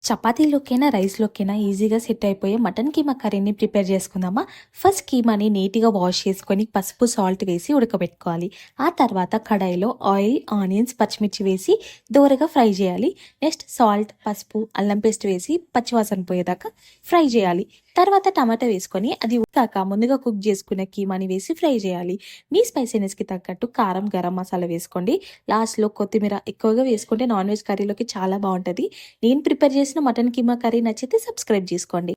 చపాతీలోకైనా రైస్‌లోకైనా ఈజీగా సెట్ అయిపోయే మటన్ కీమా కర్రీని ప్రిపేర్ చేసుకుందామా? ఫస్ట్ కీమాని నీట్‌గా వాష్ చేసుకొని పసుపు, సాల్ట్ వేసి ఉడకబెట్టుకోవాలి. ఆ తర్వాత కడాయిలో ఆయిల్, ఆనియన్స్, పచ్చిమిర్చి వేసి దోరగా ఫ్రై చేయాలి. నెక్స్ట్ సాల్ట్, పసుపు, అల్లం పేస్ట్ వేసి పచ్చివాసన పోయేదాకా ఫ్రై చేయాలి. తర్వాత టమాటా వేసుకొని అది ఉడికాక ముందుగా కుక్ చేసుకున్న కీమాని వేసి ఫ్రై చేయాలి. మీ స్పైసీనెస్‌కి తగ్గట్టు కారం, గరం మసాలా వేసుకోండి. లాస్ట్‌లో కొత్తిమీర ఎక్కువగా వేసుకుంటే నాన్ వెజ్ కర్రీలోకి చాలా బావుంటది. నేను ప్రిపేర్ చేసిన మటన్ కీమా కర్రీ నచ్చితే సబ్స్క్రైబ్ చేసుకోండి.